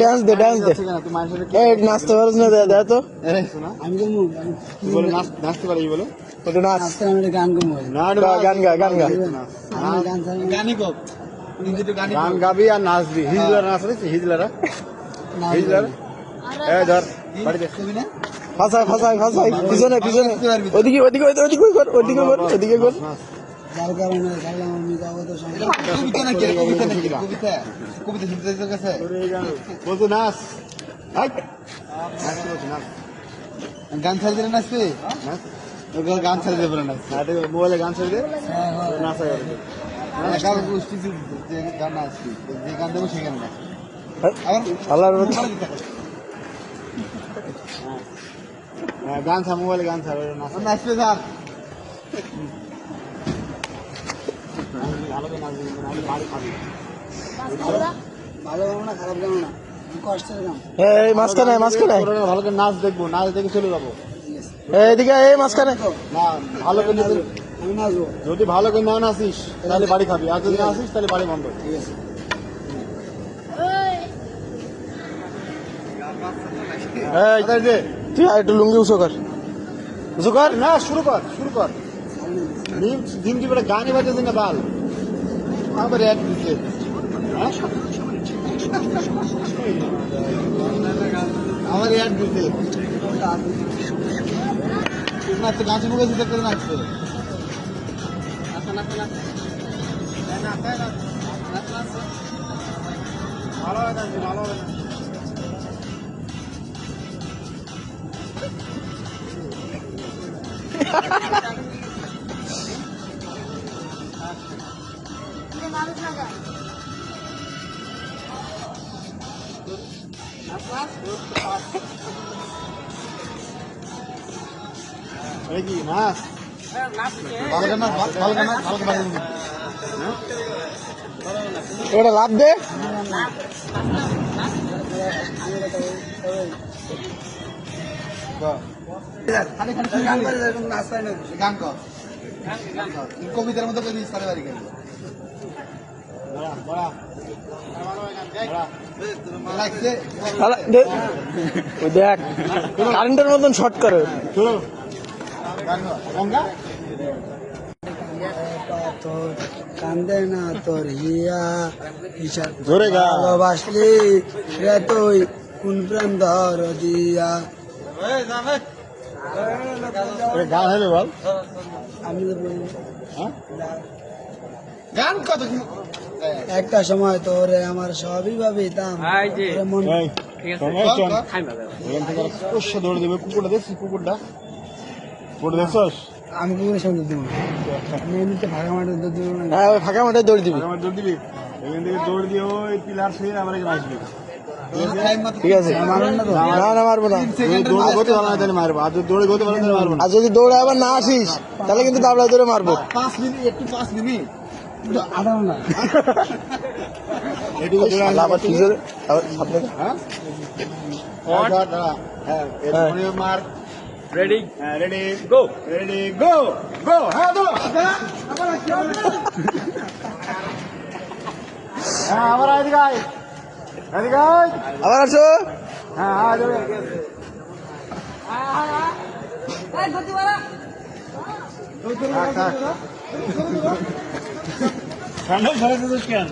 Dance দে নাচতে পারছ না দে তো আমি নাচতে পারি বলো একটু নাচ গান গান গা গান গাবি আর নাচবি হিজলারা নাচ হিজলারা ধর ফাঁসাই পিছনে ওদিকে কর যার কারণে ভাবলাম আমি যাবো তো কবিতা নাচ গান ছাড়ি দিলে নাচবে গান ছাড়ি দেবে না মোবাইলে গান ছাড়ি দে নাচা গান নাচবি যে গান দেবো সেই গান গান ছাড় মোবাইলে গান ছাড় নাচবে স্যার মাঝখানে ভালো করে নাচ দেখবো নাচ দেখে চলে যাবো এদিকে এই মাঝখানে না ভালো করে যদি ভালো করে না নাচিস তাহলে বাড়ি খাবি আর যদি না আসিস তাহলে বাড়ি বন্ধ ঠিক আছে তুই আর একটু লুঙ্গি উঁচু কর না শুরু কর দিন কি বলে গানে বাজেছে না বাল আবার এক দিচ্ছে আমার এক দিচ্ছে নাচতে গাছে মুখে দিতে করে নাচছে ভালো হয় ভালো হবে কি নাচ এটা লাভ দে কবিতার মধ্যে দেখ কারেন্টের মতন শর্ট করে কান্দে না তোর হিয়া ভালোবাসলি রে তুই কোন প্রেম ধর দিয়া গান হলো বল আমি গান কত একটা সময় তোরে আমার সবই ভাবিতাম দৌড়ে দেবে কুকুরটা দেখছিস কুকুরটা দেখছস আমি কুকুরের সামনে দেবো এমনিতে ফাঁকা মাঠে দৌড় দিব না ফাঁকা মাঠে দৌড় দিবি দৌড় দিবি এখান থেকে দৌড় দিয়ে ওই পিলার ছুঁয়ে আবার এখানে আসবি ঠিক আছে না মারবো না দৌড়ে গতি ভালো না তাহলে মারবো আর দৌড়ে গতি ভালো তাহলে মারবো আর যদি দৌড়ে আবার না আসিস তাহলে কিন্তু দাবড়ায় ধরে মারবো 5 মিনিট একটু 5 মিনিট আধা ঘন্টা মার Ready? Ready? Go! Ready? Go! Go! হ্যাঁ তো হ্যাঁ আবার এদিকে আয় আবার আসো হ্যাঁ আয় যাবে ঠান্ডা ধরে কেন